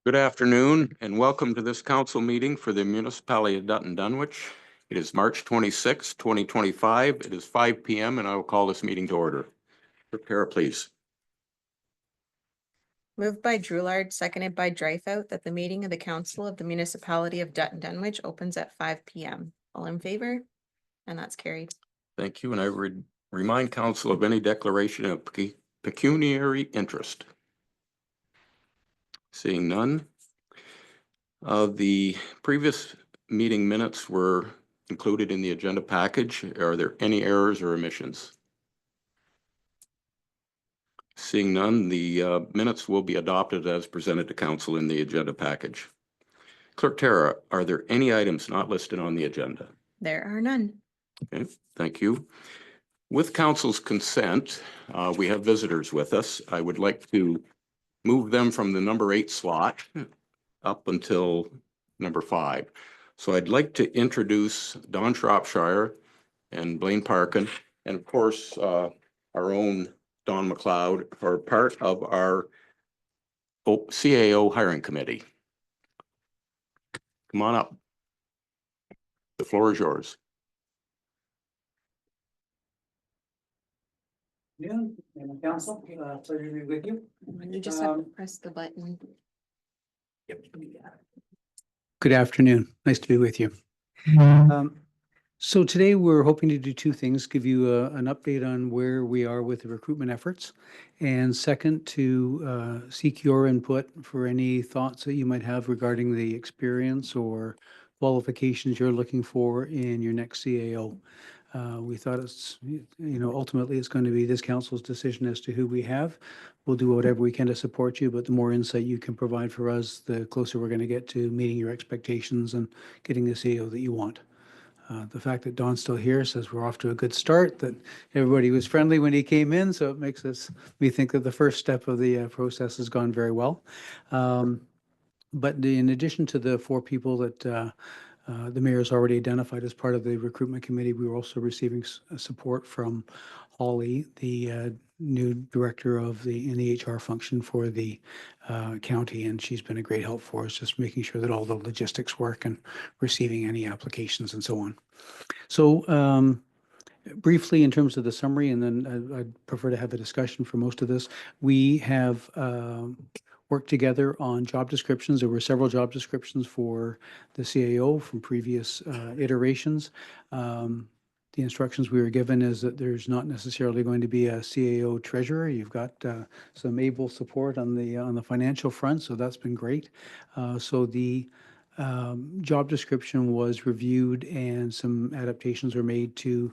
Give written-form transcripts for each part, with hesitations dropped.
Good afternoon and welcome to this council meeting for the municipality of Dutton Dunwich. It is March 26, 2025. It is 5 p.m. and I will call this meeting to order. Prepare, please. Moved by Droulard, seconded by Dreyfus, that the meeting of the council of the municipality of Dutton Dunwich opens at 5 p.m. All in favor? And that's carried. Thank you. And I remind council of any declaration of pecuniary interest. Seeing none. The previous meeting minutes were included in the agenda package. Are there any errors or omissions? Seeing none, the minutes will be adopted as presented to council in the agenda package. Clerk Tara, are there any items not listed on the agenda? There are none. Okay, thank you. With council's consent, we have visitors with us. I would like to move them from the number 8 slot up until number 5. So I'd like to introduce Don Shropshire and Blaine Parkin, and of course, our own Don McLeod are part of our CAO hiring committee. Come on up. The floor is yours. Yeah, and the council, pleasure to be with you. You just have to press the button. Yep. Good afternoon. Nice to be with you. So today we're hoping to do two things, give you an update on where we are with the recruitment efforts. And second, to seek your input for any thoughts that you might have regarding the experience or qualifications you're looking for in your next CAO. We thought it's, ultimately it's going to be this council's decision as to who we have. We'll do whatever we can to support you, but the more insight you can provide for us, the closer we're going to get to meeting your expectations and getting the CAO that you want. The fact that Don's still here says we're off to a good start, that everybody was friendly when he came in, so it makes me think that the first step of the process has gone very well. But in addition to the 4 people that the mayor's already identified as part of the recruitment committee, we were also receiving support from Holly, the new director in the HR function for the county, and she's been a great help for us, just making sure that all the logistics work and receiving any applications and so on. So briefly, in terms of the summary, and then I'd prefer to have a discussion for most of this, we have worked together on job descriptions. There were several job descriptions for the CAO from previous iterations. The instructions we were given is that there's not necessarily going to be a CAO treasurer. You've got some able support on the financial front, so that's been great. So the job description was reviewed and some adaptations were made to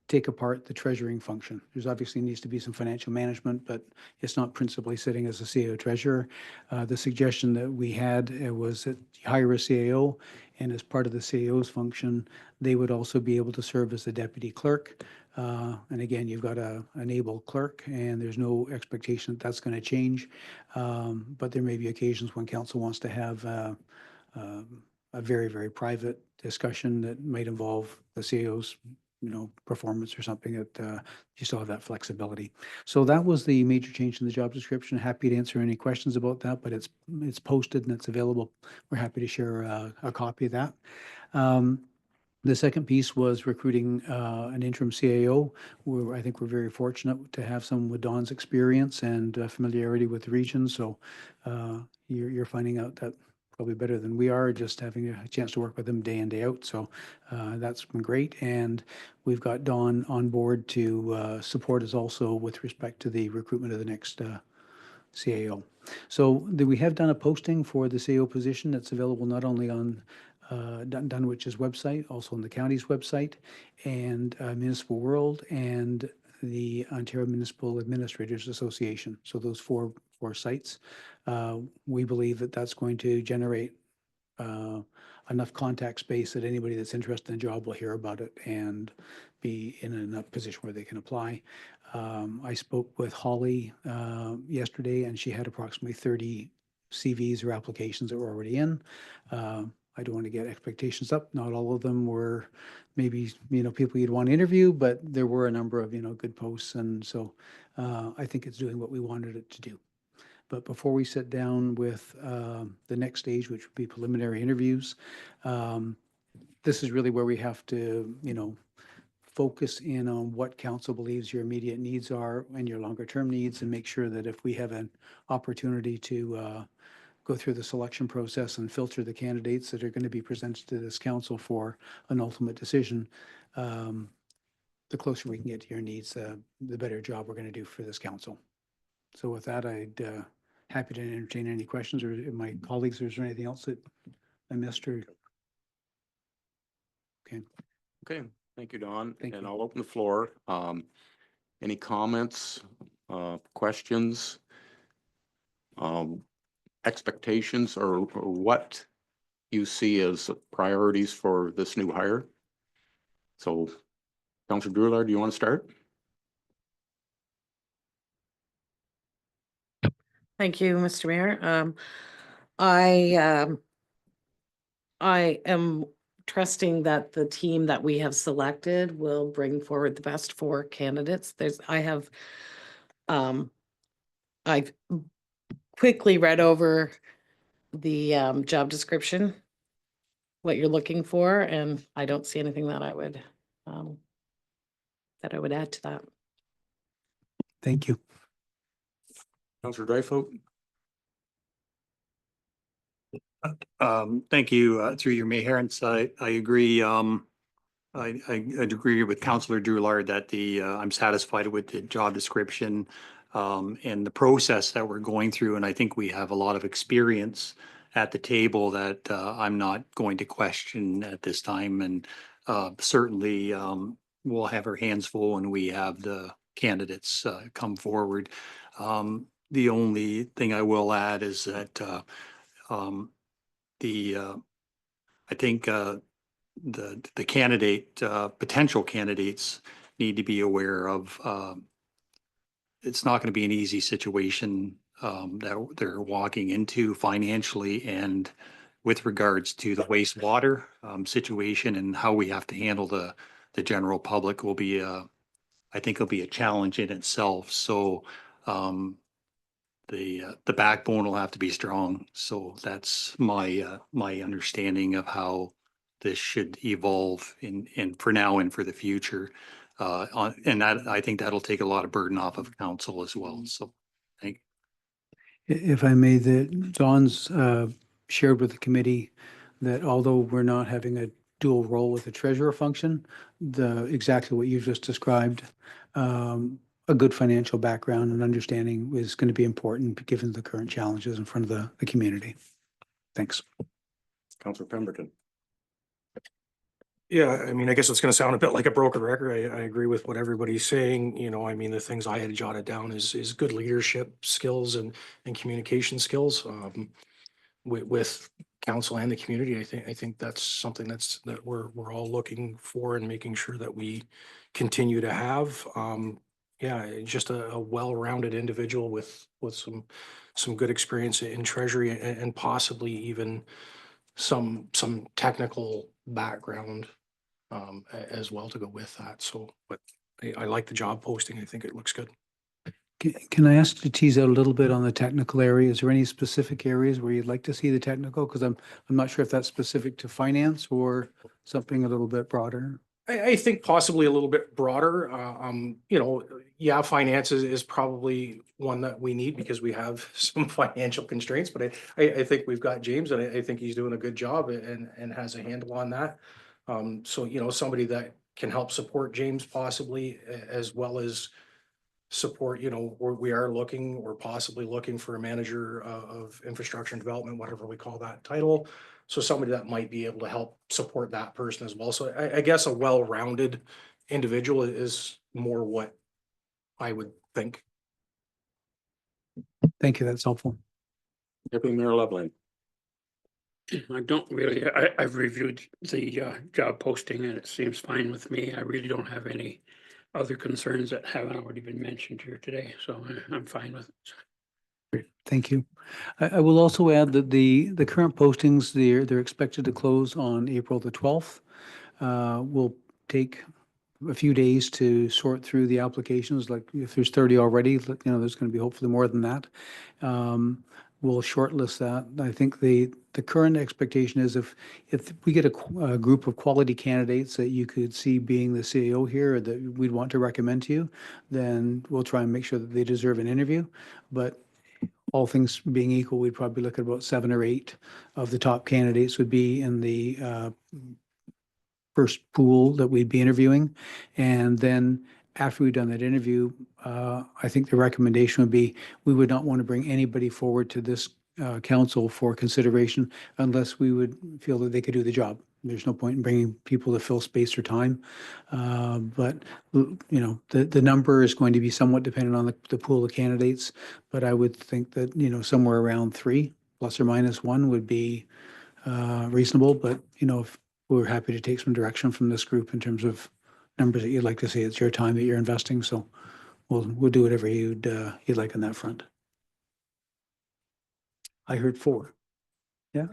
take apart the treasuring function. There's obviously needs to be some financial management, but it's not principally sitting as a CAO treasurer. The suggestion that we had was that you hire a CAO, and as part of the CAO's function, they would also be able to serve as the deputy clerk. And again, you've got an able clerk, and there's no expectation that that's going to change. But there may be occasions when council wants to have a very, very private discussion that might involve the CAO's performance or something, that you still have that flexibility. So that was the major change in the job description. Happy to answer any questions about that, but it's posted and it's available. We're happy to share a copy of that. The second piece was recruiting an interim CAO. I think we're very fortunate to have someone with Don's experience and familiarity with the region. So you're finding out that probably better than we are, just having a chance to work with them day in, day out. So that's been great. And we've got Don on board to support us also with respect to the recruitment of the next CAO. So we have done a posting for the CAO position that's available not only on Dutton Dunwich's website, also on the county's website, and Municipal World, and the Ontario Municipal Administrators Association. So those four sites. We believe that that's going to generate enough contact space that anybody that's interested in the job will hear about it and be in enough position where they can apply. I spoke with Holly yesterday, and she had approximately 30 CVs or applications that were already in. I don't want to get expectations up. Not all of them were maybe, people you'd want to interview, but there were a number of, good posts. And so I think it's doing what we wanted it to do. But before we sit down with the next stage, which would be preliminary interviews, this is really where we have to, focus in on what council believes your immediate needs are and your longer term needs, and make sure that if we have an opportunity to go through the selection process and filter the candidates that are going to be presented to this council for an ultimate decision, the closer we can get to your needs, the better job we're going to do for this council. So with that, I'd happy to entertain any questions, or my colleagues, or is there anything else that I missed? Or Okay, thank you, Don. Thank And you. I'll open the floor. Any comments, questions? Expectations or what you see as priorities for this new hire? So, Councilor Drewler, do you want to start? Thank you, Mr. Mayor. I am trusting that the team that we have selected will bring forward the best four candidates. I've quickly read over the job description, what you're looking for, and I don't see anything that I would add to that. Thank you. Councilor Dreyfus? Thank you, through your mayor's. I agree. I agree with Councillor Drewler that I'm satisfied with the job description and the process that we're going through. And I think we have a lot of experience at the table that I'm not going to question at this time. And certainly we'll have our hands full when we have the candidates come forward. The only thing I will add is that I think the candidate, potential candidates need to be aware of, it's not going to be an easy situation that they're walking into financially, and with regards to the wastewater situation and how we have to handle the general public will be, I think it'll be a challenge in itself. So the backbone will have to be strong. So that's my my understanding of how this should evolve in for now and for the future. And that, I think that'll take a lot of burden off of council as well. So thank If I may, Don's shared with the committee that although we're not having a dual role with the treasurer function, exactly what you just described, a good financial background and understanding is going to be important given the current challenges in front of the community. Thanks. Councilor Pemberton? Yeah, I mean, I guess it's gonna sound a bit like a broken record. I agree with what everybody's saying, I mean, the things I had jotted down is good leadership skills and communication skills. With council and the community, I think that's something that we're all looking for and making sure that we continue to have. Yeah, just a well-rounded individual with some good experience in treasury and possibly even some technical background as well to go with that. So, but I like the job posting. I think it looks good. Can I ask you to tease out a little bit on the technical area? Is there any specific areas where you'd like to see the technical? Because I'm not sure if that's specific to finance or something a little bit broader. I think possibly a little bit broader. Yeah, finances is probably one that we need because we have some financial constraints, but I think we've got James, and I think he's doing a good job and has a handle on that. So, somebody that can help support James possibly, as well as support, we're possibly looking for a manager of infrastructure and development, whatever we call that title. So somebody that might be able to help support that person as well. So I guess a well-rounded individual is more what I would think. Thank you. That's helpful. Deputy Mayor Loveland? I don't really, I've reviewed the job posting and it seems fine with me. I really don't have any other concerns that haven't already been mentioned here today, so I'm fine with it. Great. Thank you. I will also add that the current postings, they're expected to close on April the 12th. We'll take a few days to sort through the applications, like if there's 30 already, there's going to be hopefully more than that. We'll shortlist that. I think the current expectation is if we get a group of quality candidates that you could see being the CAO here, that we'd want to recommend to you, then we'll try and make sure that they deserve an interview. But all things being equal, we'd probably look at about 7 or 8 of the top candidates would be in the first pool that we'd be interviewing. And then after we've done that interview, I think the recommendation would be, we would not want to bring anybody forward to this council for consideration unless we would feel that they could do the job. There's no point in bringing people to fill space or time. But, the number is going to be somewhat dependent on the pool of candidates. But I would think that, somewhere around 3 plus or minus 1 would be reasonable. But, if we're happy to take some direction from this group in terms of numbers that you'd like to see. It's your time that you're investing, so we'll do whatever you'd like on that front. I heard 4. Yeah.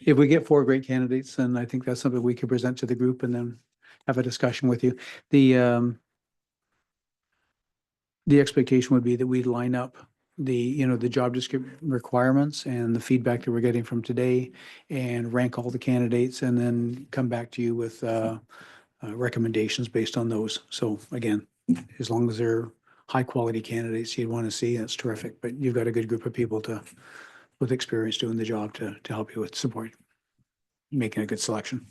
If we get 4 great candidates, then I think that's something we could present to the group and then have a discussion with you. The expectation would be that we'd line up the job description requirements and the feedback that we're getting from today and rank all the candidates and then come back to you with recommendations based on those. So again, as long as they're high quality candidates you'd want to see, that's terrific. But you've got a good group of people with experience doing the job to help you with support, making a good selection.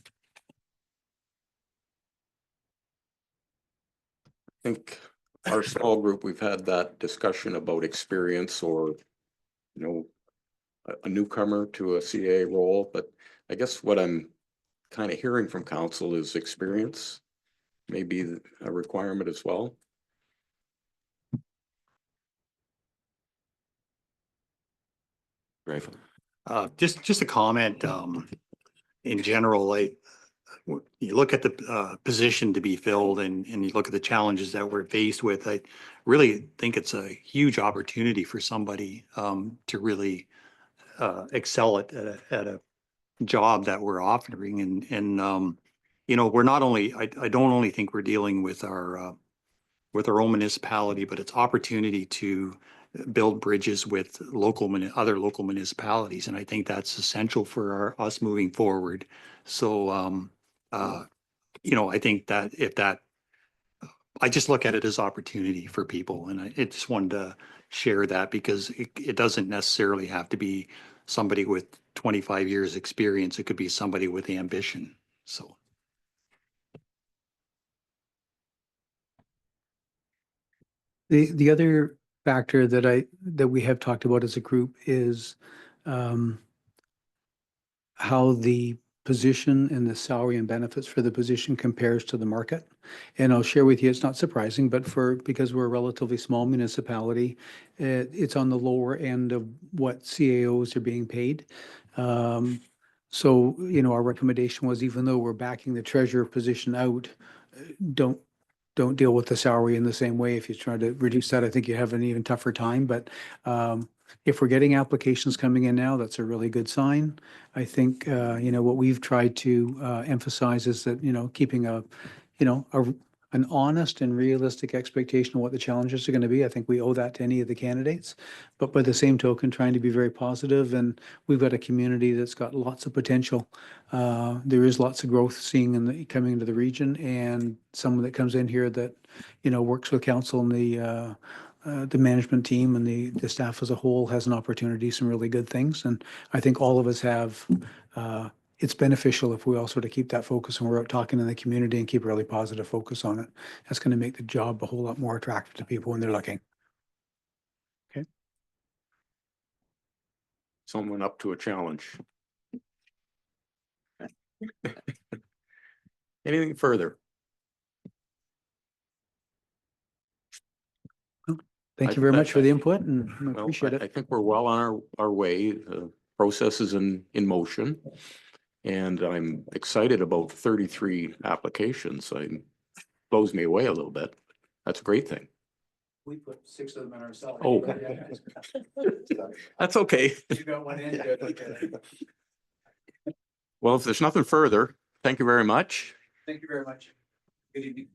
I think our small group, we've had that discussion about experience or, a newcomer to a CA role, but I guess what I'm kind of hearing from council is experience, maybe a requirement as well. Right. Just a comment, in general, you look at the position to be filled and you look at the challenges that we're faced with, I really think it's a huge opportunity for somebody to really excel at a job that we're offering. And we're not only, I don't only think we're dealing with our own municipality, but it's opportunity to build bridges with other local municipalities. And I think that's essential for us moving forward. So, I think that I just look at it as opportunity for people. And I just wanted to share that because it doesn't necessarily have to be somebody with 25 years experience. It could be somebody with ambition. So. The other factor that we have talked about as a group is how the position and the salary and benefits for the position compares to the market. And I'll share with you, it's not surprising, but because we're a relatively small municipality, it's on the lower end of what CAOs are being paid. So, our recommendation was, even though we're backing the treasurer position out, don't deal with the salary in the same way. If you try to reduce that, I think you have an even tougher time. But if we're getting applications coming in now, that's a really good sign. I think, what we've tried to emphasize is that, keeping an honest and realistic expectation of what the challenges are going to be. I think we owe that to any of the candidates, but by the same token, trying to be very positive. And we've got a community that's got lots of potential. There is lots of growth coming into the region, and someone that comes in here that, works with council and the management team and the staff as a whole has an opportunity, some really good things. And I think all of us have, it's beneficial if we all sort of keep that focus and we're out talking in the community and keep a really positive focus on it. That's going to make the job a whole lot more attractive to people when they're looking. Okay. Someone up to a challenge. Anything further? Thank you very much for the input, and I Well, appreciate I it. think we're well on our way. The process is in motion. And I'm excited about 33 applications. Blows me away a little bit. That's a great thing. We put 6 of them in ourselves. Oh. That's okay. You got one in. Well, if there's nothing further, thank you very much. Thank you very much. Good evening.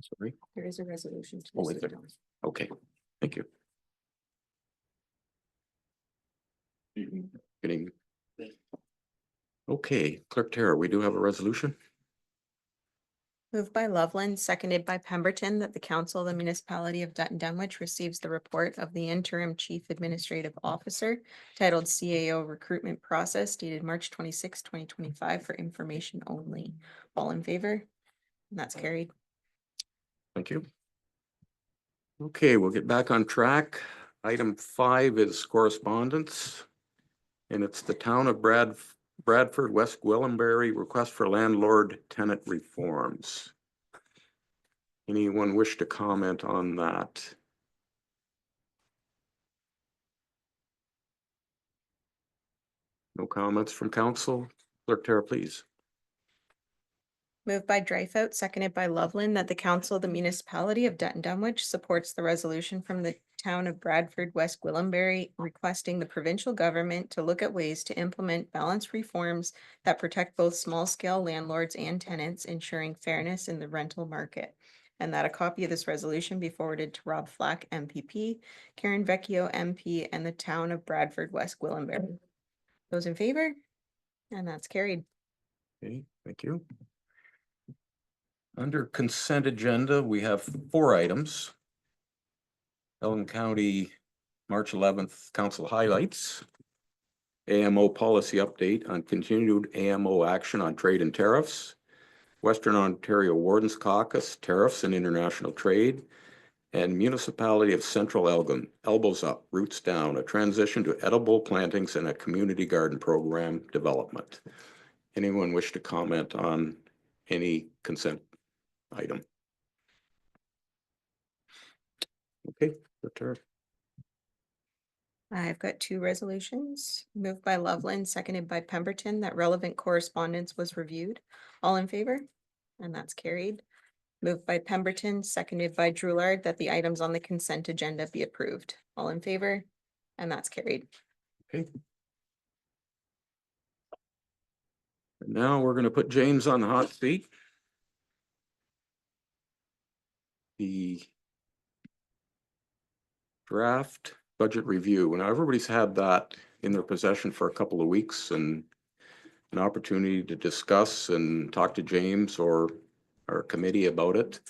Sorry. There is a resolution. to Oh, is accept there? those. Okay, thank you. Good evening. Okay, Clerk Tara, we do have a resolution. Moved by Loveland, seconded by Pemberton, that the council of the municipality of Dutton Dunwich receives the report of the interim chief administrative officer titled CAO recruitment process dated March 26, 2025 for information only. All in favor? And that's carried. Thank you. Okay, we'll get back on track. Item 5 is correspondence. And it's the town of Bradford, West Gwillimbury request for landlord tenant reforms. Anyone wish to comment on that? No comments from council? Clerk Tara, please. Moved by Dreyfus, seconded by Loveland, that the council of the municipality of Dutton Dunwich supports the resolution from the town of Bradford, West Gwillimbury, requesting the provincial government to look at ways to implement balanced reforms that protect both small-scale landlords and tenants, ensuring fairness in the rental market. And that a copy of this resolution be forwarded to Rob Flack, MPP, Karen Vecchio, MP, and the town of Bradford, West Gwillimbury. Those in favor? And that's carried. Okay, thank you. Under consent agenda, we have 4 items. Ellen County, March 11th, council highlights. AMO policy update on continued AMO action on trade and tariffs. Western Ontario Wardens Caucus, tariffs and international trade. And Municipality of Central Elgin, elbows up, roots down, a transition to edible plantings and a community garden program development. Anyone wish to comment on any consent item? Okay, Tara. I've got 2 resolutions, moved by Loveland, seconded by Pemberton, that relevant correspondence was reviewed. All in favor? And that's carried. Moved by Pemberton, seconded by Droulard, that the items on the consent agenda be approved. All in favor? And that's carried. Okay. And now we're gonna put James on the hot seat. The draft budget review. Now, everybody's had that in their possession for a couple of weeks and an opportunity to discuss and talk to James or our committee about it.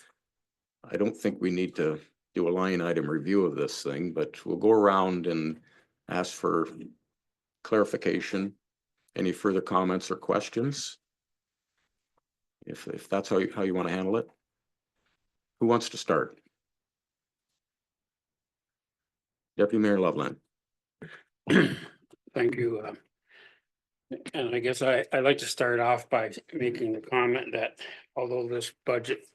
I don't think we need to do a line item review of this thing, but we'll go around and ask for clarification. Any further comments or questions? If that's how you want to handle it. Who wants to start? Deputy Mayor Loveland. Thank you. And I guess I'd like to start off by making the comment that although this budget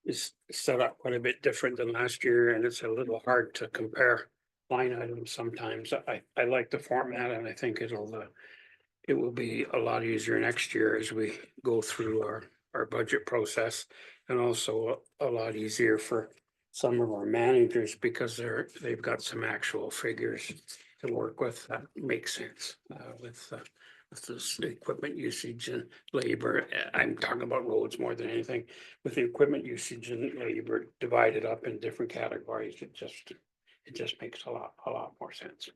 is set up quite a bit different than last year, and it's a little hard to compare line items sometimes, I like the format, and I think it will be a lot easier next year as we go through our budget process, and also a lot easier for some of our managers because they've got some actual figures to work with that make sense with this equipment usage and labor. I'm talking about roads more than anything. With the equipment usage and labor divided up in different categories, it just makes a lot more sense.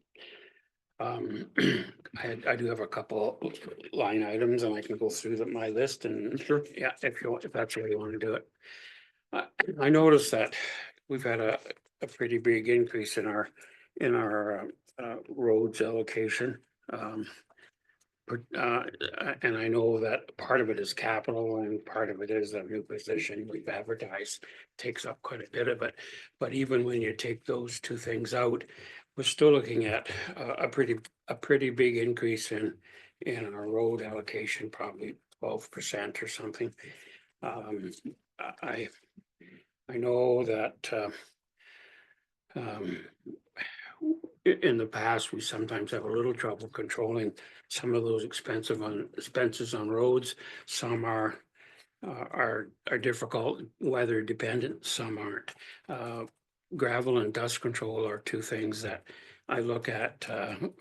I do have a couple line items and I can go through my list and Sure. yeah, if that's the way you want to do it. I noticed that we've had a pretty big increase in our roads allocation. And I know that part of it is capital and part of it is a new position we've advertised, takes up quite a bit of it. But even when you take those 2 things out, we're still looking at a pretty big increase in our road allocation, probably 12% or something. I know that in the past, we sometimes have a little trouble controlling some of those expenses on roads. Some are difficult, weather dependent, some aren't. Gravel and dust control are two things that I look at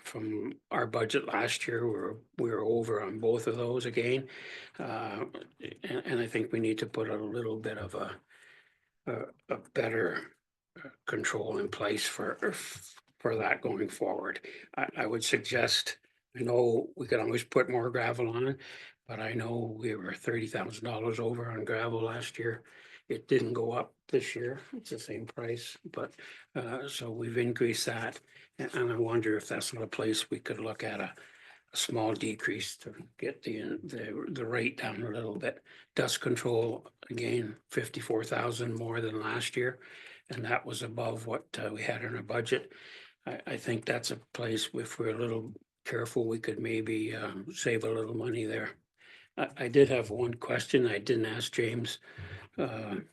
from our budget last year. We were over on both of those again. And I think we need to put a little bit of a better control in place for that going forward. I would suggest, I know we could always put more gravel on, but I know we were $30,000 over on gravel last year. It didn't go up this year. It's the same price, but so we've increased that. And I wonder if that's not a place we could look at a small decrease to get the rate down a little bit. Dust control, again, 54,000 more than last year. And that was above what we had in our budget. I think that's a place, if we're a little careful, we could maybe save a little money there. I did have one question I didn't ask James when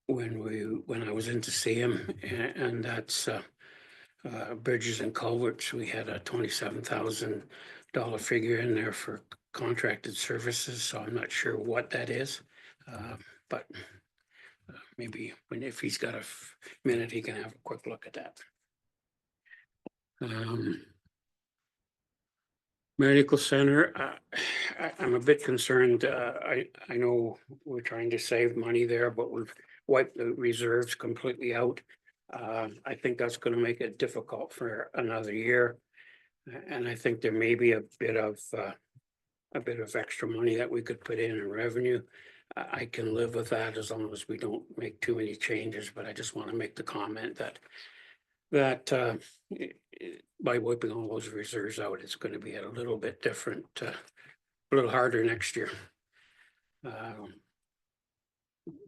I was in to see him, and that's bridges and culverts. We had a $27,000 figure in there for contracted services, so I'm not sure what that is. But maybe if he's got a minute, he can have a quick look at that. Medical center, I'm a bit concerned. I know we're trying to save money there, but we've wiped the reserves completely out. I think that's going to make it difficult for another year. And I think there may be a bit of extra money that we could put in revenue. I can live with that as long as we don't make too many changes, but I just want to make the comment that by wiping all those reserves out, it's going to be a little bit different, a little harder next year.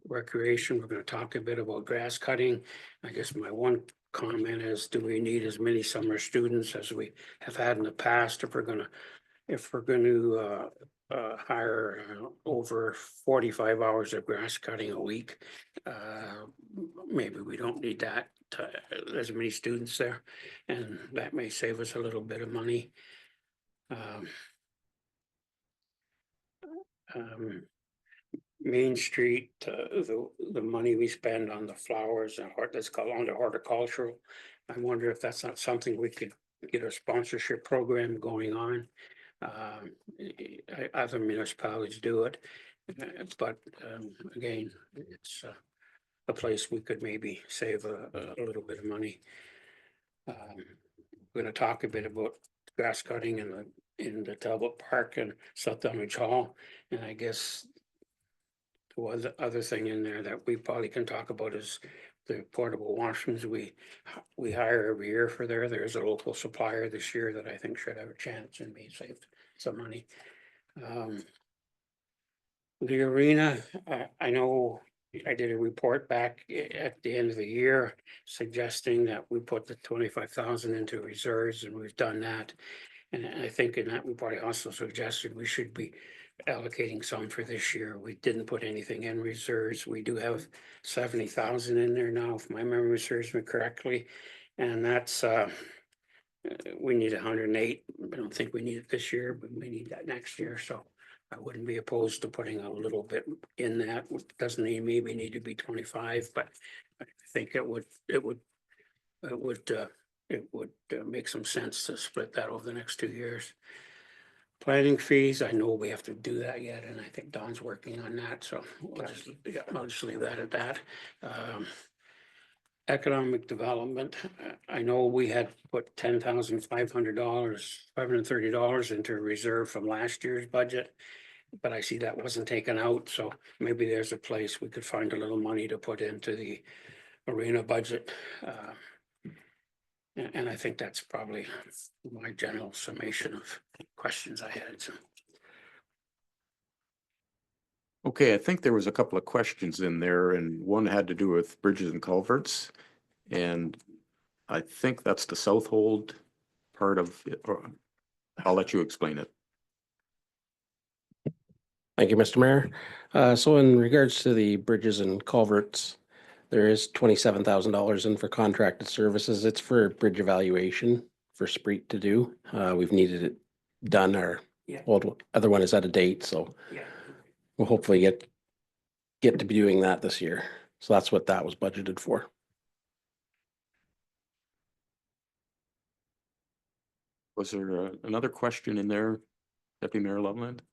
Recreation, we're going to talk a bit about grass cutting. I guess my one comment is, do we need as many summer students as we have had in the past if we're going to hire over 45 hours of grass cutting a week? Maybe we don't need that as many students there, and that may save us a little bit of money. Main Street, the money we spend on the flowers and that's called under horticultural. I wonder if that's not something we could get a sponsorship program going on. Other municipalities do it, but again, it's a place we could maybe save a little bit of money. We're going to talk a bit about grass cutting in the Talbot Park and South Dunwich Hall, and I guess the one other thing in there that we probably can talk about is the portable washrooms we hire every year for there. There's a local supplier this year that I think should have a chance and be saved some money. The arena, I know I did a report back at the end of the year suggesting that we put the 25,000 into reserves, and we've done that. And I think in that we probably also suggested we should be allocating some for this year. We didn't put anything in reserves. We do have 70,000 in there now, if my memory serves me correctly. And that's we need 108. I don't think we need it this year, but we need that next year. So I wouldn't be opposed to putting a little bit in that. It doesn't maybe need to be 25, but I think it would make some sense to split that over the next 2 years. Planning fees, I know we have to do that yet, and I think Don's working on that, so I'll just leave that at that. Economic development, I know we had put $530 into a reserve from last year's budget, but I see that wasn't taken out, so maybe there's a place we could find a little money to put into the arena budget. And I think that's probably my general summation of questions I had. So. Okay, I think there was a couple of questions in there, and one had to do with bridges and culverts. And I think that's the Southold part of it, or I'll let you explain it. Thank you, Mr. Mayor. So in regards to the bridges and culverts, There is $27,000 in for contracted services. It's for bridge evaluation for Spreet to do. We've needed it done. Our Yeah. other one is out of date, so Yeah. we'll hopefully get to be doing that this year. So that's what that was budgeted for. Was there another question in there, Deputy Mayor Loveland?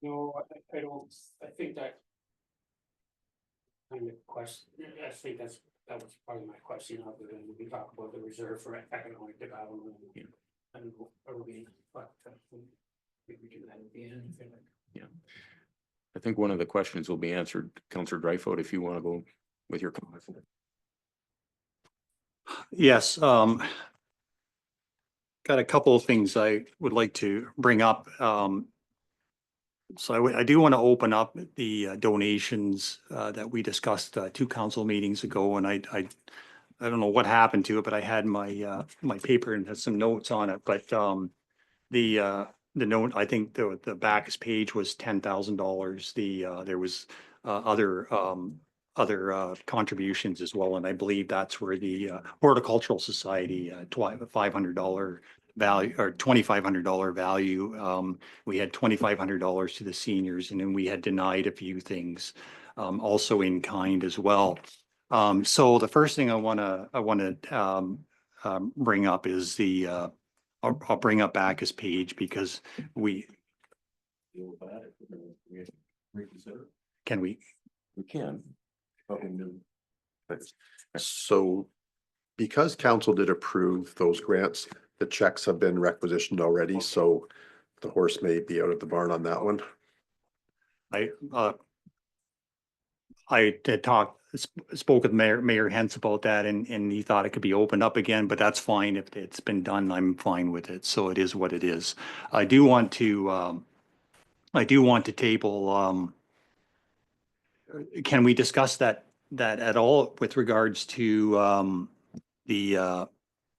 No, I don't, I think that. Kind of question, I think that was part of my question, other than we talk about the reserve for economic development. Yeah. And are we, but we do that at the end. Yeah. I think one of the questions will be answered, Councillor Dryfoot, if you want to go with your comments. Yes, got a couple of things I would like to bring up. So I do want to open up the donations that we discussed 2 council meetings ago, and I don't know what happened to it, but I had my my paper and had some notes on it, but the note, I think the back page was $10,000. There was other contributions as well, and I believe that's where the Horticultural Society $500 value or $2,500 value. We had $2,500 to the seniors, and then we had denied a few things, also in kind as well. So the first thing I want to bring up is the I'll bring up Bacchus page because can we? We can. So because council did approve those grants, the checks have been requisitioned already, so the horse may be out of the barn on that one. I did spoke with Mayor Hens about that, and he thought it could be opened up again, but that's fine. If it's been done, I'm fine with it. So it is what it is. I do want to table, can we discuss that at all with regards to,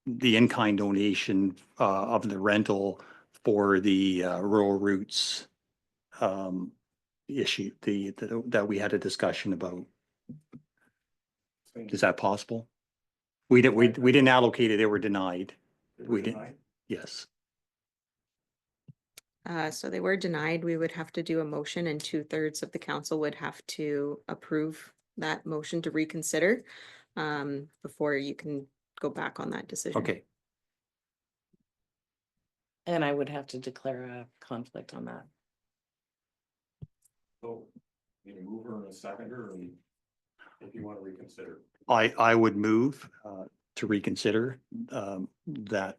the in-kind donation, of the rental for the, rural roots, issue, that we had a discussion about? Is that possible? We didn't allocate it, they were denied. We didn't, yes. So they were denied. We would have to do a motion and 2/3 of the council would have to approve that motion to reconsider before you can go back on that decision. Okay, And I would have to declare a conflict on that. So, you can move her in a seconder, and if you want to reconsider. I would move to reconsider that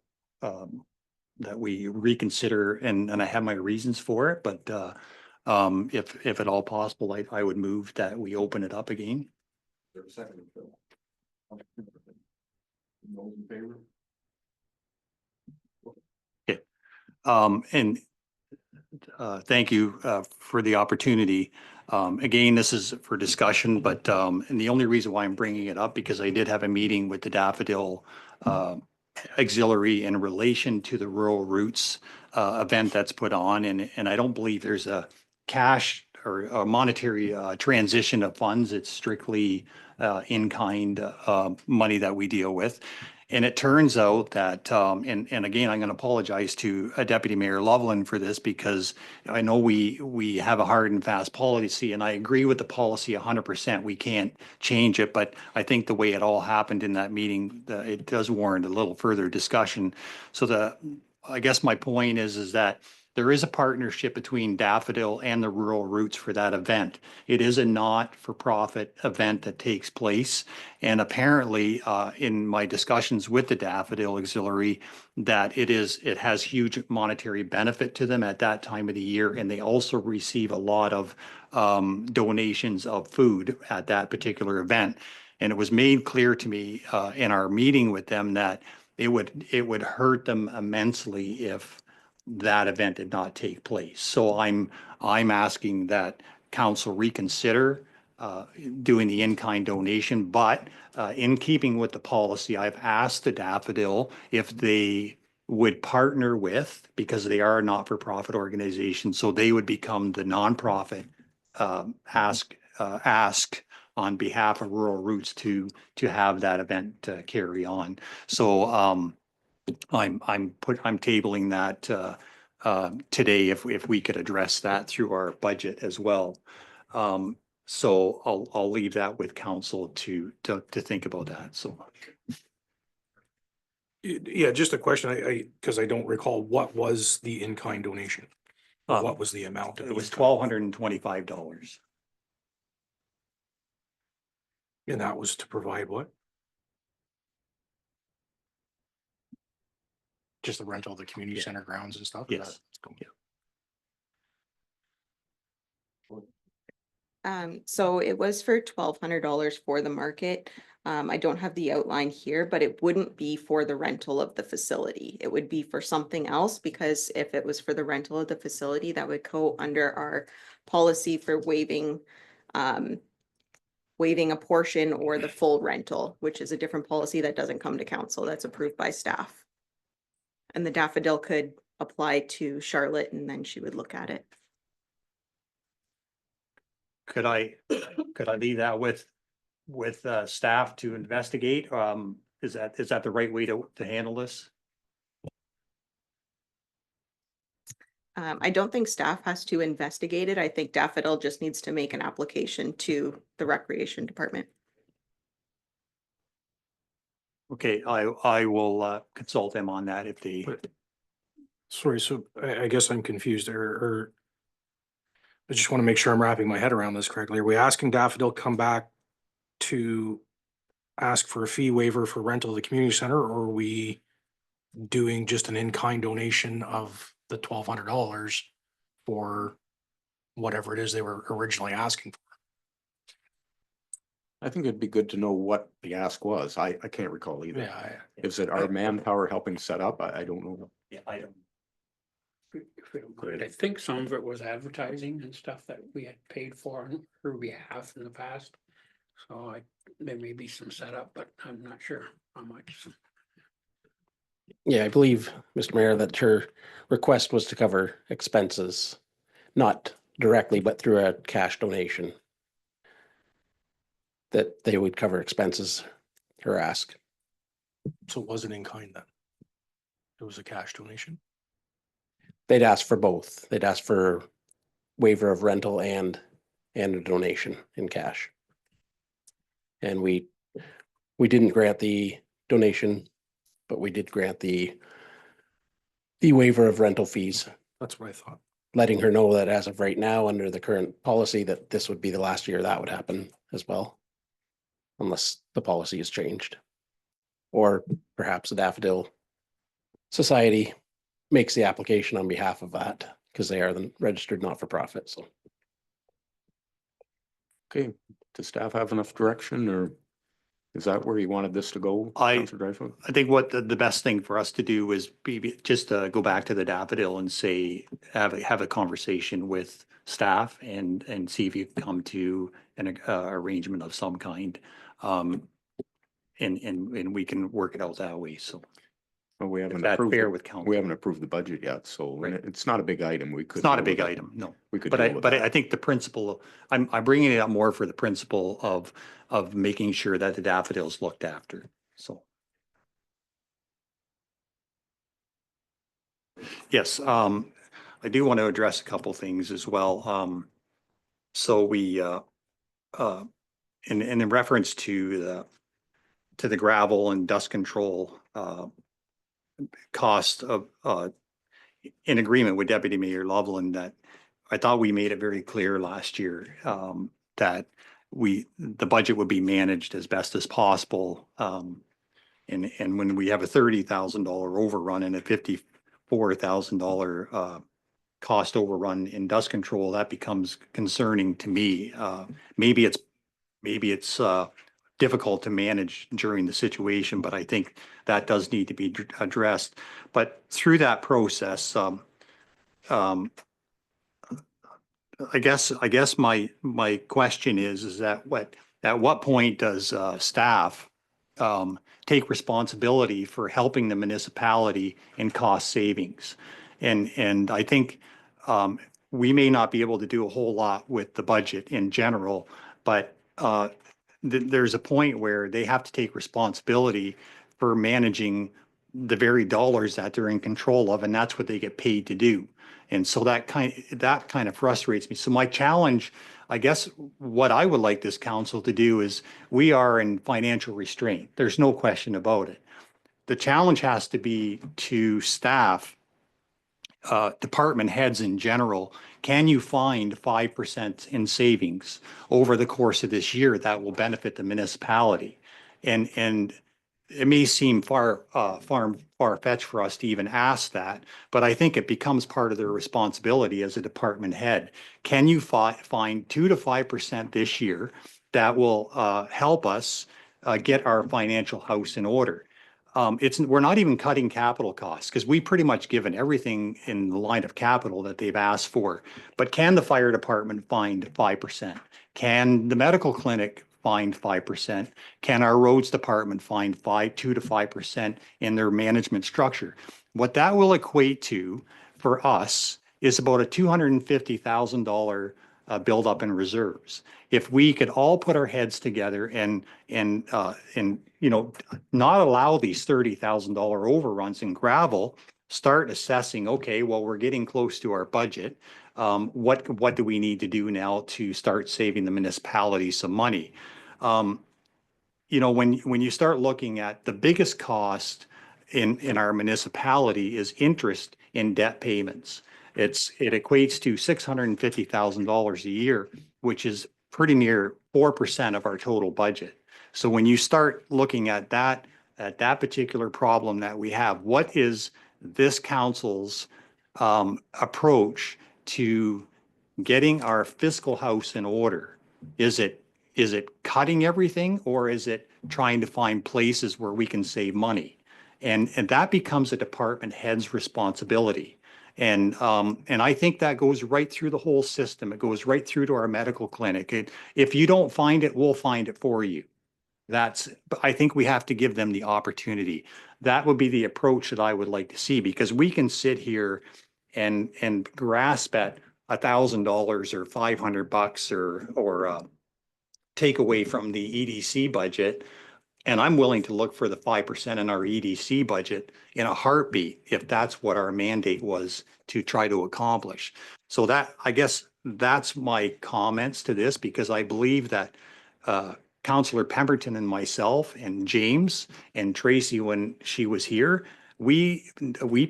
that we reconsider, and I have my reasons for it, but if at all possible, I would move that we open it up again. There's a second. Those in favor? And thank you for the opportunity. Again, this is for discussion, but and the only reason why I'm bringing it up because I did have a meeting with the Daffodil Auxiliary in relation to the Rural Roots event that's put on, and I don't believe there's a cash or a monetary transition of funds. It's strictly in-kind money that we deal with. And it turns out that, and again, I'm going to apologize to Deputy Mayor Loveland for this because I know we have a hard and fast policy, and I agree with the policy 100%. We can't change it, but I think the way it all happened in that meeting, it does warrant a little further discussion. So I guess my point is that there is a partnership between Daffodil and the Rural Roots for that event. It is a not-for-profit event that takes place. And apparently, in my discussions with the Daffodil Auxiliary, that it has huge monetary benefit to them at that time of the year. And they also receive a lot of donations of food at that particular event. And it was made clear to me in our meeting with them that it would hurt them immensely if that event did not take place. So I'm asking that council reconsider doing the in-kind donation, but in keeping with the policy, I've asked the Daffodil if they would partner with, because they are a not-for-profit organization, so they would become the nonprofit ask on behalf of Rural Roots to have that event carry on. So I'm tabling that today if we could address that through our budget as well. So I'll leave that with council to think about that. So Yeah, just a question, because I don't recall, what was the in-kind donation? Or what was the amount? of it the was in-kind? $1,225. And that was to provide what? Just the rental of the community Yeah. center grounds and stuff? Yes. So it was for $1,200 for the market. I don't have the outline here, but it wouldn't be for the rental of the facility. It would be for something else, because if it was for the rental of the facility, that would go under our policy for waiving a portion or the full rental, which is a different policy that doesn't come to council. That's approved by staff. And the daffodil could apply to Charlotte, and then she would look at it. Could I leave that with staff to investigate? Is that the right way to handle this? I don't think staff has to investigate it. I think Daffodil just needs to make an application to the Recreation Department. Okay, I will consult them on that if they. But- Sorry, so I guess I'm confused, or I just want to make sure I'm wrapping my head around this correctly. Are we asking Daffodil come back to ask for a fee waiver for rental of the community center, or are we doing just an in-kind donation of the $1,200 for whatever it is they were originally asking for? I think it'd be good to know what the ask was. I can't recall either. Yeah, Is it our manpower helping set up? I don't know. Yeah, I don't. If we don't mind, I think some of it was advertising and stuff that we had paid for on her behalf in the past. So there may be some setup, but I'm not sure how much. Yeah, I believe, Mr. Mayor, that her request was to cover expenses, not directly, but through a cash donation. That they would cover expenses, her ask. so it wasn't in-kind then? It was a cash donation? They'd ask for both. They'd ask for waiver of rental and a donation in cash. And we didn't grant the donation, but we did grant the waiver of rental fees, That's what I thought. letting her know that as of right now, under the current policy, that this would be the last year that would happen as well. Unless the policy is changed. Or perhaps the Daffodil Society makes the application on behalf of that, because they are the registered not-for-profit, so. Okay, does staff have enough direction, or is that where you wanted this to go? I- Councillor Dreyfus? I think what the best thing for us to do is just go back to the Daffodil and say, have a conversation with staff and see if you can come to an arrangement of some kind. And we can work it out that way. So Well, we if haven't that's approved, fair it. with council. We haven't approved the budget yet, so and Right. it's not a big item. We could. It's not a deal big with it. item, no. We could. But deal with I that. think the principle, I'm bringing it up more for the principle of making sure that the daffodils looked after. So. Yes, I do want to address a couple things as well. So we, in reference to the gravel and dust control, cost of, in agreement with Deputy Mayor Loveland, that I thought we made it very clear last year, that the budget would be managed as best as possible. And when we have a $30,000 overrun and a $54,000 cost overrun in dust control, that becomes concerning to me. Maybe it's difficult to manage during the situation, but I think that does need to be addressed. But through that process, I guess my question is that at what point does staff take responsibility for helping the municipality in cost savings? And I think we may not be able to do a whole lot with the budget in general, but there's a point where they have to take responsibility for managing the very dollars that they're in control of, and that's what they get paid to do. And so that kind of frustrates me. So my challenge, I guess, what I would like this council to do is, we are in financial restraint. There's no question about it. The challenge has to be to staff, department heads in general. Can you find 5% in savings over the course of this year that will benefit the municipality? And it may seem far-fetched for us to even ask that, but I think it becomes part of their responsibility as a department head. Can you find 2 to 5% this year that will help us get our financial house in order? We're not even cutting capital costs, because we pretty much given everything in the line of capital that they've asked for. But can the fire department find 5%? Can the medical clinic find 5%? Can our roads department find 2 to 5% in their management structure? What that will equate to for us is about a $250,000 buildup in reserves. If we could all put our heads together and not allow these $30,000 overruns in gravel, start assessing, okay, well, we're getting close to our budget. What do we need to do now to start saving the municipality some money? When you start looking at the biggest cost in our municipality is interest in debt payments. It equates to $650,000 a year, which is pretty near 4% of our total budget. So when you start looking at that particular problem that we have, what is this council's approach to getting our fiscal house in order? Is it cutting everything, or is it trying to find places where we can save money? And that becomes a department head's responsibility. And I think that goes right through the whole system. It goes right through to our medical clinic. If you don't find it, we'll find it for you. I think we have to give them the opportunity. That would be the approach that I would like to see, because we can sit here and grasp at $1,000 or $500 or take away from the EDC budget. And I'm willing to look for the 5% in our EDC budget in a heartbeat, if that's what our mandate was to try to accomplish. So I guess that's my comments to this, because I believe that Councillor Pemberton and myself and James and Tracy, when she was here, we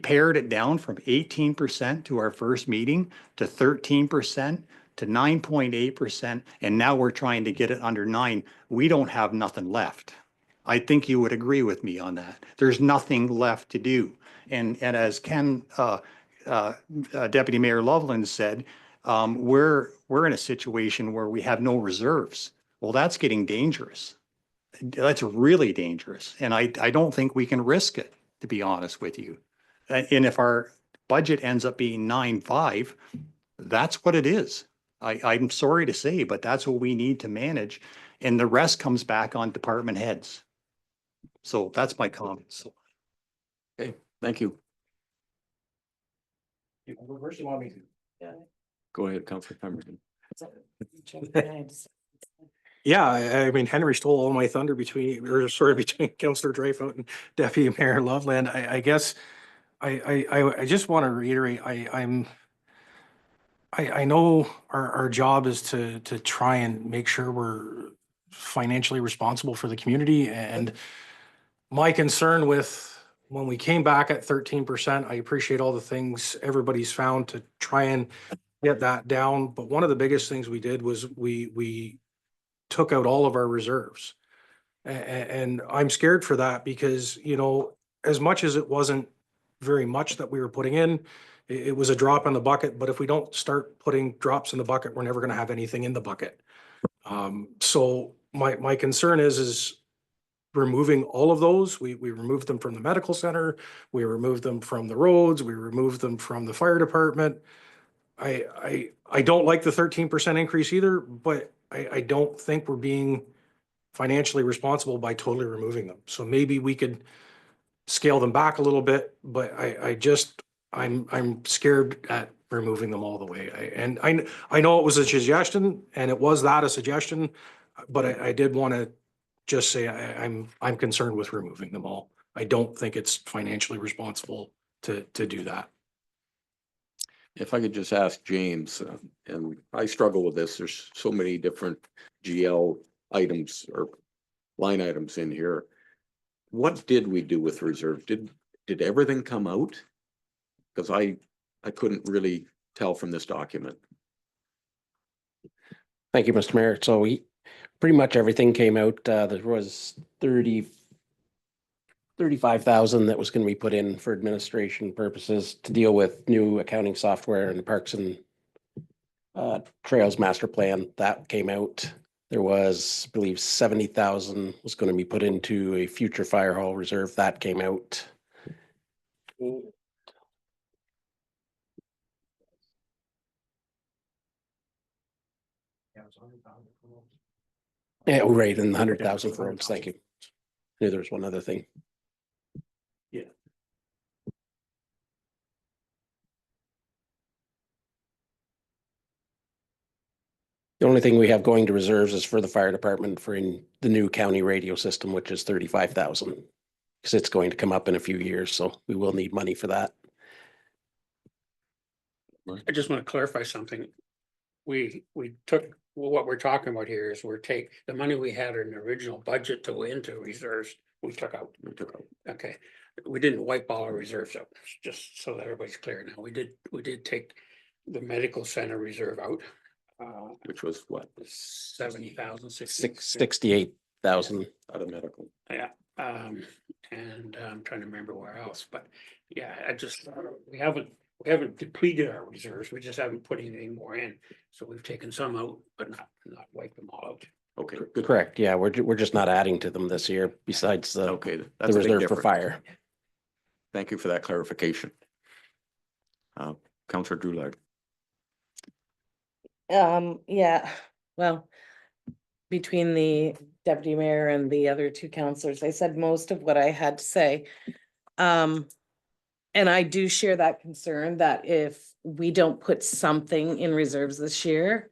pared it down from 18% to our first meeting to 13% to 9.8%, and now we're trying to get it under 9. We don't have nothing left. I think you would agree with me on that. There's nothing left to do. And as Deputy Mayor Loveland said, we're in a situation where we have no reserves. Well, that's getting dangerous. That's really dangerous. And I don't think we can risk it, to be honest with you. And if our budget ends up being 9.5, that's what it is. I'm sorry to say, but that's what we need to manage. And the rest comes back on department heads. So that's my comments. Okay, thank you. Where's you want me to? Go ahead, Councillor Pemberton. Yeah, I mean, Henry stole all my thunder between Councillor Dreyfus and Deputy Mayor Loveland. I guess I just want to reiterate, I know our job is to try and make sure we're financially responsible for the community. And my concern with when we came back at 13%, I appreciate all the things everybody's found to try and get that down. But one of the biggest things we did was we took out all of our reserves. And I'm scared for that, because, as much as it wasn't very much that we were putting in, it was a drop in the bucket. But if we don't start putting drops in the bucket, we're never going to have anything in the bucket. So my concern is removing all of those. We removed them from the medical center. We removed them from the roads. We removed them from the fire department. I don't like the 13% increase either, but I don't think we're being financially responsible by totally removing them. So maybe we could scale them back a little bit, but I'm scared at removing them all the way. I know it was a suggestion and it was that a suggestion, but I did want to just say I'm concerned with removing them all. I don't think it's financially responsible to do that. If I could just ask James, and I struggle with this, there's so many different GL items or line items in here. What did we do with reserve? Did everything come out? Because I couldn't really tell from this document. Thank you, Mr. Mayor. So pretty much everything came out. There was 35,000 that was going to be put in for administration purposes to deal with new accounting software and the Parks and Trails Master Plan. That came out. There was, I believe, 70,000 was going to be put into a future fire hall reserve. That came out. Yeah, right, and 100,000 for roads. Thank you. Knew there was one other thing. Yeah. The only thing we have going to reserves is for the fire department for in the new county radio system, which is 35,000. Because it's going to come up in a few years, so we will need money for that. I just want to clarify something. We took, well, what we're talking about here is the money we had in the original budget to go into reserves, we took out. Okay, we didn't wipe all our reserves out, just so that everybody's clear now. We did take the medical center reserve out. Which was what? 70,000, 68,000. Out of medical. Yeah, and I'm trying to remember where else, but yeah, we haven't depleted our reserves, we just haven't put anything more in. So we've taken some out, but not wiped them all out. Okay, good. Correct. Yeah, we're just not adding to them this year besides the Okay, the that's a big reserve for difference. fire. Thank you for that clarification. Councillor Drulard. Yeah, well, between the deputy mayor and the other two councillors, I said most of what I had to say. And I do share that concern that if we don't put something in reserves this year,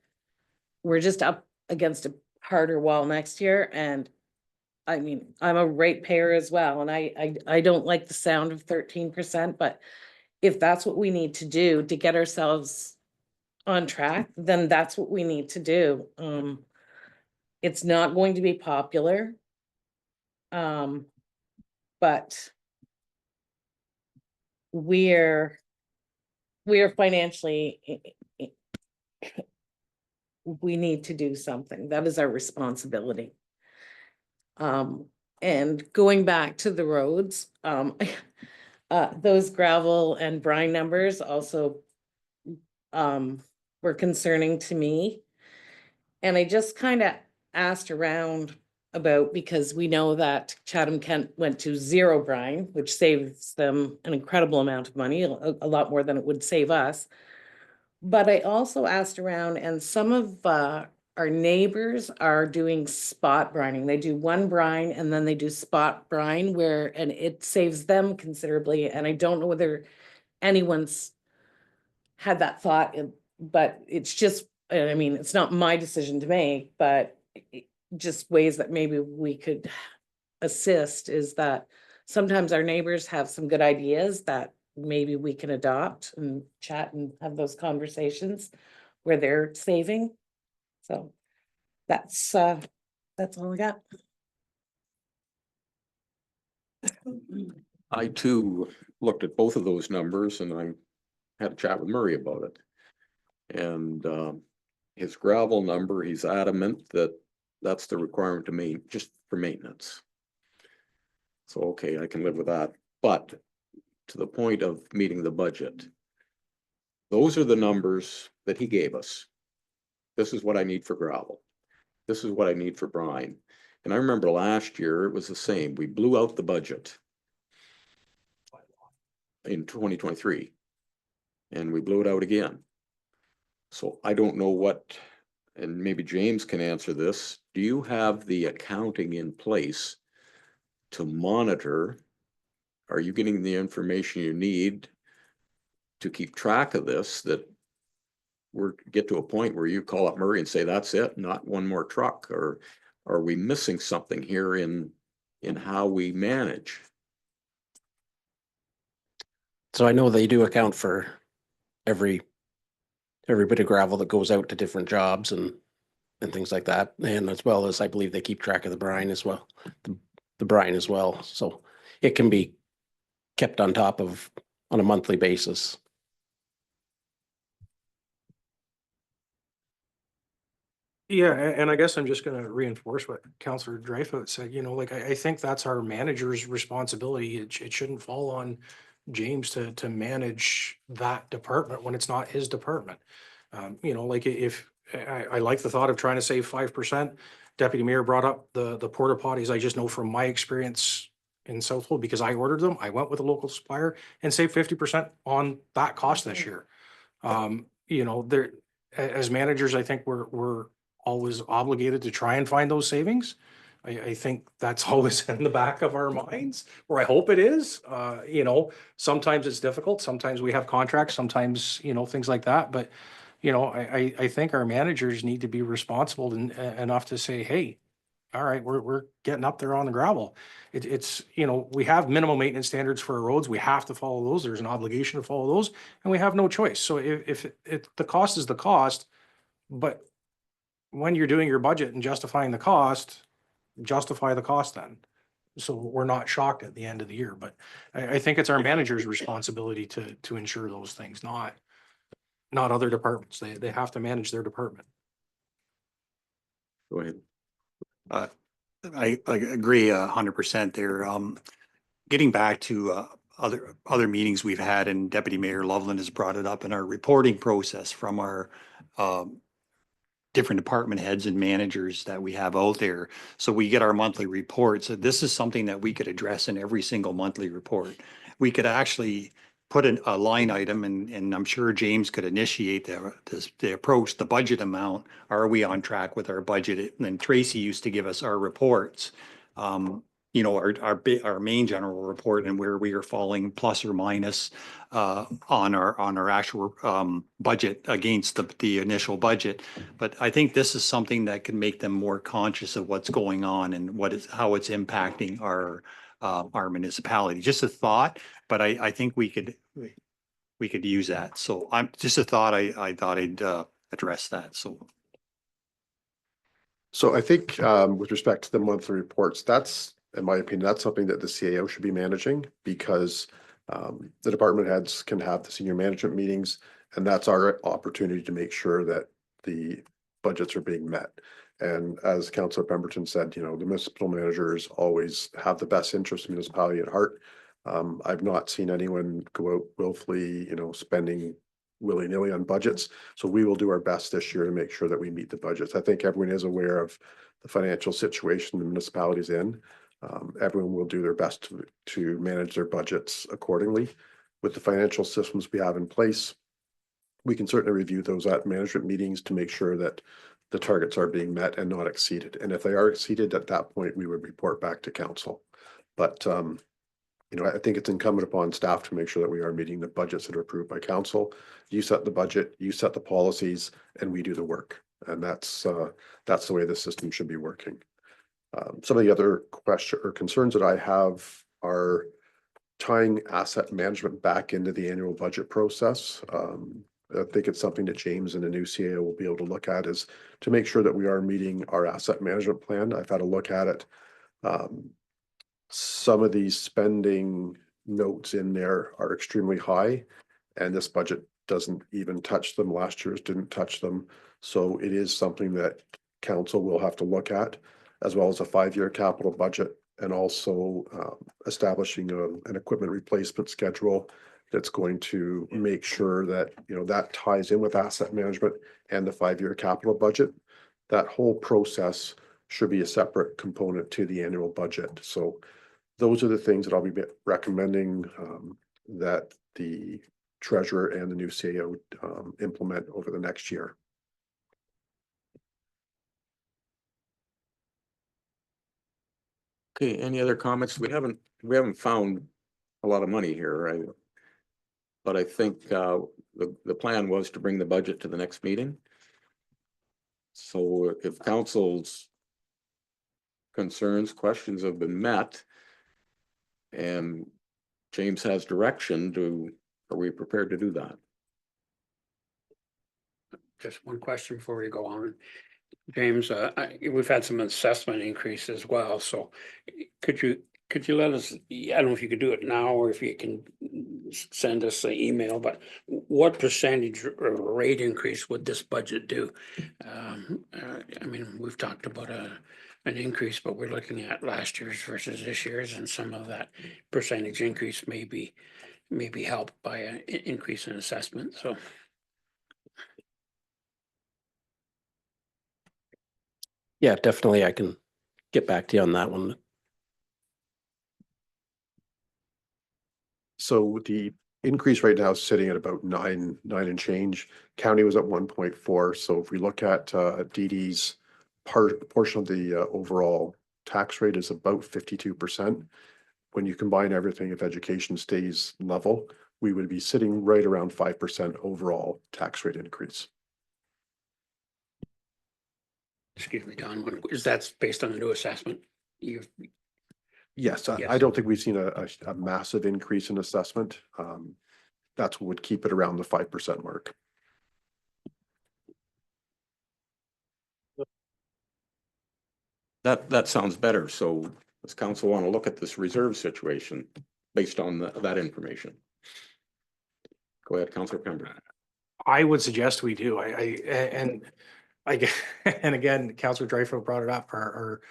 we're just up against a harder wall next year. And I mean, I'm a ratepayer as well, and I don't like the sound of 13%, but if that's what we need to do to get ourselves on track, then that's what we need to do. It's not going to be popular. But we're financially, we need to do something. That is our responsibility. And going back to the roads, those gravel and brine numbers also were concerning to me. And I just kind of asked around about, because we know that Chatham-Kent went to 0 brine, which saves them an incredible amount of money, a lot more than it would save us. But I also asked around, and some of our neighbors are doing spot brining. They do 1 brine and then they do spot brine and it saves them considerably. And I don't know whether anyone's had that thought, but it's just, I mean, it's not my decision to make, but just ways that maybe we could assist is that sometimes our neighbors have some good ideas that maybe we can adopt and chat and have those conversations where they're saving. So that's all I got. I too looked at both of those numbers and I had a chat with Murray about it. And his gravel number, he's adamant that that's the requirement to meet just for maintenance. So, okay, I can live with that. But to the point of meeting the budget, those are the numbers that he gave us. This is what I need for gravel. This is what I need for brine. And I remember last year, it was the same. We blew out the budget in 2023. And we blew it out again. So I don't know what, and maybe James can answer this. Do you have the accounting in place to monitor? Are you getting the information you need to keep track of this, that we're get to a point where you call up Murray and say, that's it, not one more truck, or are we missing something here in how we manage? So I know they do account for every bit of gravel that goes out to different jobs and things like that. And as well as I believe they keep track of the brine as well, the brine as well. So it can be kept on top of on a monthly basis. Yeah, and I guess I'm just gonna reinforce what Counselor Dreyfus said, you know, like, I think that's our manager's responsibility. It shouldn't fall on James to manage that department when it's not his department. You know, like, if, I like the thought of trying to save 5%. Deputy Mayor brought up the porta potties. I just know from my experience in Southwold, because I ordered them, I went with a local supplier and saved 50% on that cost this year. You know, there, as managers, I think we're always obligated to try and find those savings. I think that's always in the back of our minds, or I hope it is. You know, sometimes it's difficult. Sometimes we have contracts, sometimes, you know, things like that. But, you know, I think our managers need to be responsible enough to say, hey, all right, we're getting up there on the gravel. It's, you know, we have minimum maintenance standards for our roads. We have to follow those. There's an obligation to follow those, and we have no choice. So if the cost is the cost, but when you're doing your budget and justifying the cost, justify the cost then. So we're not shocked at the end of the year, but I think it's our manager's responsibility to ensure those things, not other departments. They have to manage their department. Go ahead. I agree 100% there. Getting back to other meetings we've had, and Deputy Mayor Loveland has brought it up in our reporting process from our different department heads and managers that we have out there. So we get our monthly reports. So this is something that we could address in every single monthly report. We could actually put a line item, and I'm sure James could initiate the approach, the budget amount. Are we on track with our budget? And then Tracy used to give us our reports. You know, our main general report, and where we are falling plus or minus on our actual budget against the initial budget. But I think this is something that can make them more conscious of what's going on and how it's impacting our municipality. Just a thought, but I think we could use that. So I'm just a thought. I thought I'd address that. So I think with respect to the monthly reports, that's, in my opinion, that's something that the CAO should be managing, because the department heads can have the senior management meetings, and that's our opportunity to make sure that the budgets are being met. And as Councillor Pemberton said, you know, the municipal managers always have the best interest of municipality at heart. I've not seen anyone go out willfully, you know, spending willy-nilly on budgets. So we will do our best this year to make sure that we meet the budgets. I think everyone is aware of the financial situation the municipality's in. Everyone will do their best to manage their budgets accordingly. With the financial systems we have in place, we can certainly review those at management meetings to make sure that the targets are being met and not exceeded. And if they are exceeded, at that point, we would report back to council. But you know, I think it's incumbent upon staff to make sure that we are meeting the budgets that are approved by council. You set the budget, you set the policies, and we do the work. And that's the way the system should be working. Some of the other questions or concerns that I have are tying asset management back into the annual budget process. I think it's something that James and the new CAO will be able to look at, is to make sure that we are meeting our asset management plan. I've had a look at it. Some of these spending notes in there are extremely high, and this budget doesn't even touch them. Last year's didn't touch them. So it is something that council will have to look at, as well as a 5-year capital budget, and also establishing an equipment replacement schedule that's going to make sure that, you know, that ties in with asset management and the 5-year capital budget. That whole process should be a separate component to the annual budget. So those are the things that I'll be recommending that the treasurer and the new CAO implement over the next year. Okay, any other comments? We haven't found a lot of money here, right? but I think the plan was to bring the budget to the next meeting. So if council's concerns, questions have been met, and James has direction, are we prepared to do that? Just one question before we go on. James, we've had some assessment increase as well, so could you let us, I don't know if you could do it now or if you can send us an email, but what percentage or rate increase would this budget do? I mean, we've talked about an increase, but we're looking at last year's versus this year's, and some of that percentage increase may be helped by an increase in assessment, so. Yeah, definitely. I can get back to you on that one. So the increase right now is sitting at about nine and change. County was at 1.4. So if we look at DD's portion of the overall tax rate is about 52%. When you combine everything, if education stays level, we would be sitting right around 5% overall tax rate increase. Excuse me, Don, is that based on the new assessment? You've, Yes, I Yes. don't think we've seen a massive increase in assessment. That's what would keep it around the 5% mark. That sounds better. So does council want to look at this reserve situation based on that information? Go ahead, Councilor Pembroke. I would suggest we do. And and again, Councilor Dreyfus brought it up, or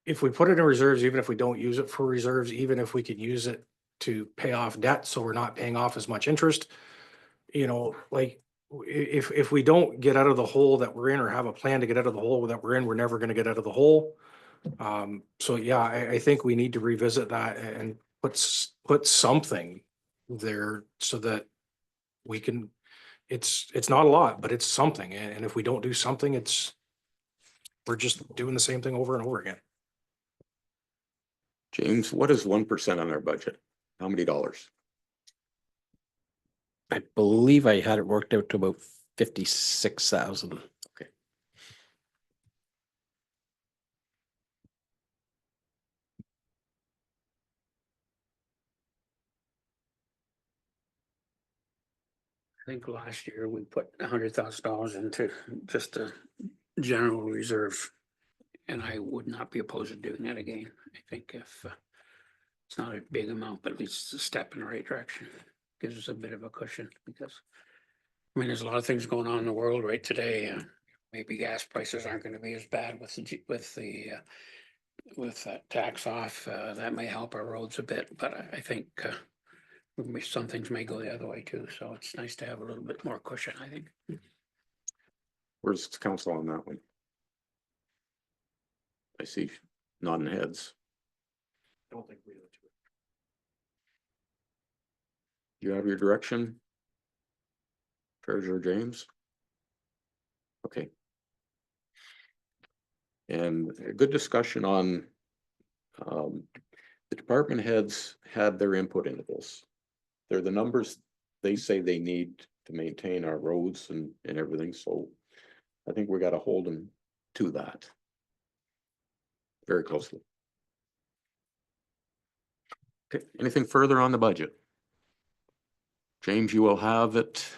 if we put it in reserves, even if we don't use it for reserves, even if we could use it to pay off debt, so we're not paying off as much interest, like if we don't get out of the hole that we're in or have a plan to get out of the hole that we're in, we're never going to get out of the hole. So yeah, I think we need to revisit that and put something there so that we can, it's not a lot, but it's something. And if we don't do something, we're just doing the same thing over and over again. James, what is 1% on our budget? How many dollars? I believe I had it worked out to about 56,000. Okay. I think last year we put $100,000 into just a general reserve. And I would not be opposed to doing that again. I think if it's not a big amount, but at least it's a step in the right direction. Gives us a bit of a cushion because, I mean, there's a lot of things going on in the world right today. Maybe gas prices aren't going to be as bad with that tax off. That may help our roads a bit, but I think some things may go the other way too. So it's nice to have a little bit more cushion, I think. Where's council on that one? I see nodding heads. I don't think we do. You have your direction? Treasurer James? Okay. And a good discussion on the department heads had their input into this. They're the numbers they say they need to maintain our roads and everything. So I think we got to hold them to that very closely. Okay, anything further on the budget? James, you will have it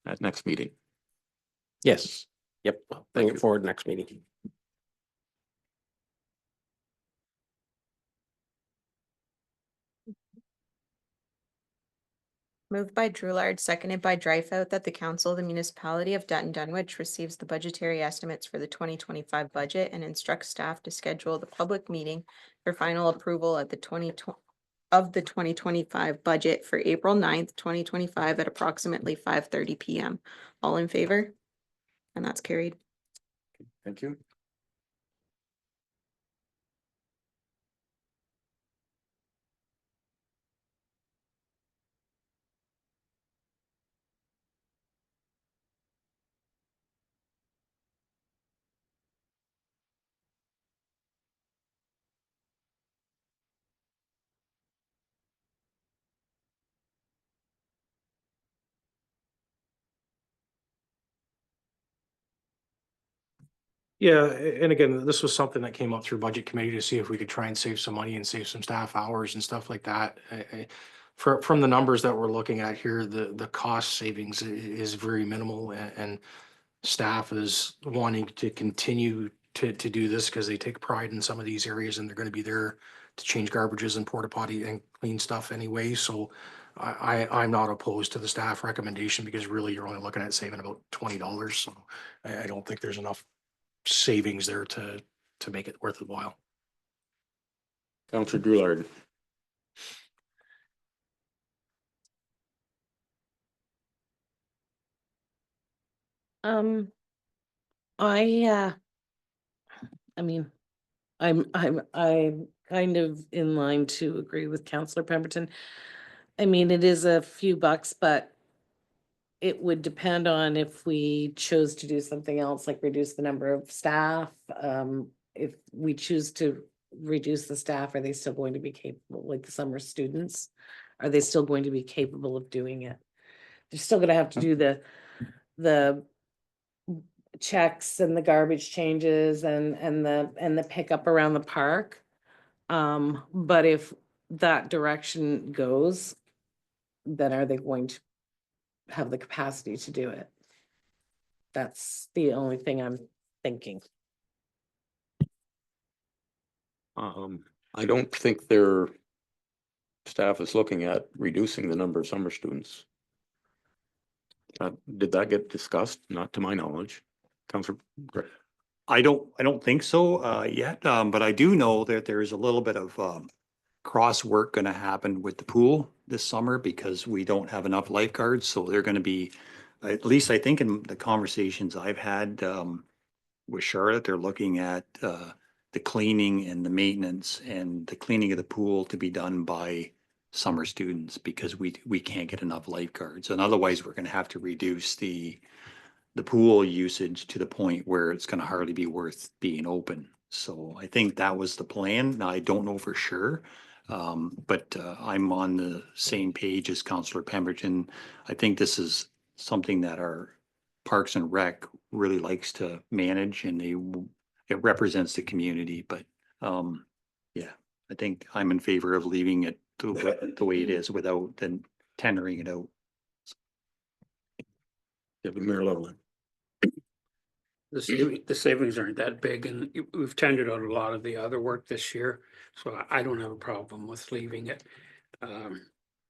at next meeting. Yes. Yep. I'll bring you. it forward next meeting. Moved by Drulard, seconded by Dreyfus, that the council of the municipality of Dutton Dunwich receives the budgetary estimates for the 2025 budget and instructs staff to schedule the public meeting for final approval of the 2025 budget for April 9th, 2025 at approximately 5:30 PM. All in favor? And that's carried. Thank you. Yeah, and again, this was something that came up through budget committee to see if we could try and save some money and save some staff hours and stuff like that. From the numbers that we're looking at here, the cost savings is very minimal and staff is wanting to continue to do this because they take pride in some of these areas and they're going to be there to change garbages and porta potty and clean stuff anyway. So I'm not opposed to the staff recommendation because really you're only looking at saving about $20. So I don't think there's enough savings there to make it worth the while. Counselor Drewlard. Um, I mean, I'm kind of in line to agree with Counselor Pemberton. I mean, it is a few bucks, but it would depend on if we chose to do something else, like reduce the number of staff. If we choose to reduce the staff, are they still going to be capable, like the summer students? Are they still going to be capable of doing it? They're still gonna have to do the checks and the garbage changes and the pickup around the park. But if that direction goes, then are they going to have the capacity to do it? That's the only thing I'm thinking. I don't think their staff is looking at reducing the number of summer students. Did that get discussed? Not to my knowledge. Counselor. I don't think so yet, but I do know that there is a little bit of cross work going to happen with the pool this summer because we don't have enough lifeguards. So they're going to be, at least I think in the conversations I've had with Charlotte, they're looking at the cleaning and the maintenance and the cleaning of the pool to be done by summer students because we can't get enough lifeguards. And otherwise we're going to have to reduce the pool usage to the point where it's going to hardly be worth being open. So I think that was the plan. Now, I don't know for sure, but I'm on the same page as Councillor Pemberton. I think this is something that our Parks and Rec really likes to manage and it represents the community. But yeah, I think I'm in favor of leaving it the way it is without then tendering it out. Mayor Loveland. The savings aren't that big and we've tendered out a lot of the other work this year. So I don't have a problem with leaving it.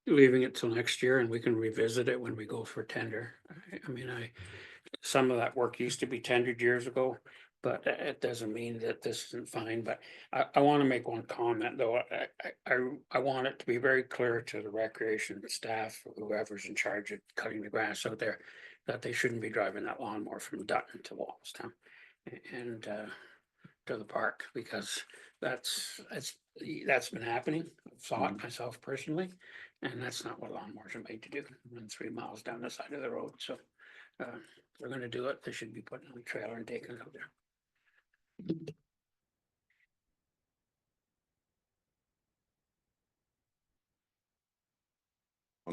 Leaving it till next year and we can revisit it when we go for tender. I mean, some of that work used to be tendered years ago, but it doesn't mean that this isn't fine. But I want to make one comment though. I want it to be very clear to the recreation staff, whoever's in charge of cutting the grass out there, that they shouldn't be driving that lawnmower from Dutton to Walstown and to the park because that's been happening. I've saw it myself personally, and that's not what lawnmowers are made to do. Run 3 miles down the side of the road. So if they're going to do it, they should be putting on a trailer and taking it out there.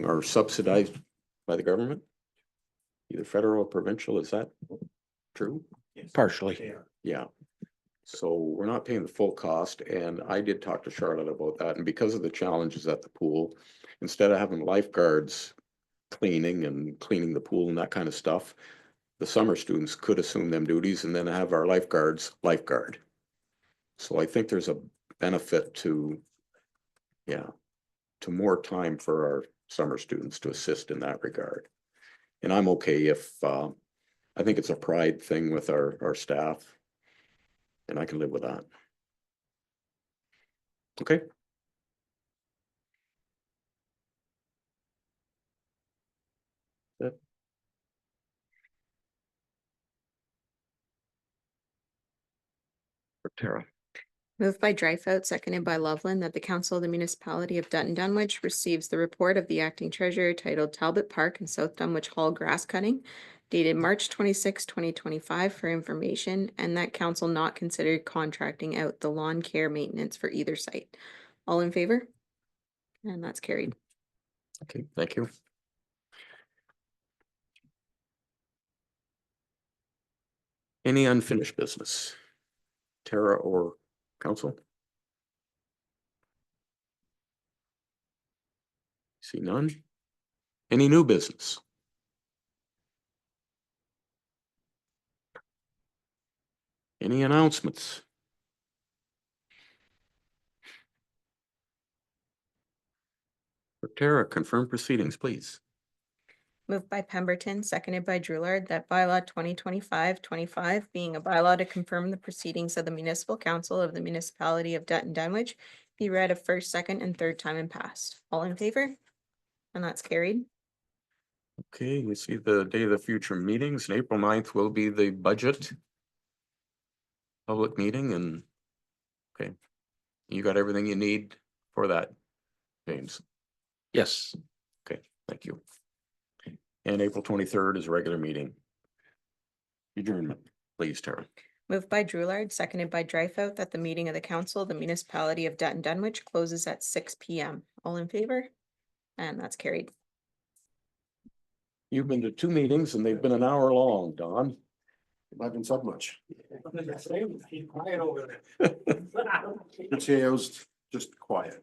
Are subsidized by the government, either federal or provincial. Is that true? Partially. Yeah. So we're not paying the full cost. And I did talk to Charlotte about that. And because of the challenges at the pool, instead of having lifeguards cleaning the pool and that kind of stuff, the summer students could assume them duties and then have our lifeguards lifeguard. So I think there's a benefit to more time for our summer students to assist in that regard. And I'm okay if, I think it's a pride thing with our staff. And I can live with that. Okay. Good. For Tara. Moved by Dreyfus, seconded by Loveland, that the Council of the Municipality of Dutton Dunwich receives the report of the acting treasurer titled Talbot Park and South Dunwich Hall grass cutting dated March 26, 2025 for information, and that council not consider contracting out the lawn care maintenance for either site. All in favor? And that's carried. Okay, thank you. Any unfinished business? Tara or council? See none? Any new business? Any announcements? For Tara, confirm proceedings, please. Moved by Pemberton, seconded by Drulard, that bylaw 2025-25 being a bylaw to confirm the proceedings of the municipal council of the municipality of Dutton Dunwich be read a first, second, and third time and passed. All in favor? And that's carried. Okay, you see the day of the future meetings, and April 9th will be the budget public meeting, and okay, you got everything you need for that, James? Yes. Okay, thank you. And April 23rd is a regular meeting. Adjournment, please, Tara. Moved by Drulard, seconded by Dreyfus, that the meeting of the council, of the municipality of Dutton Dunwich closes at 6 p.m. All in favor? And that's carried. You've been to 2 meetings and they've been an hour long, Don. I've been said much. Quiet over there. The CAO's just quiet.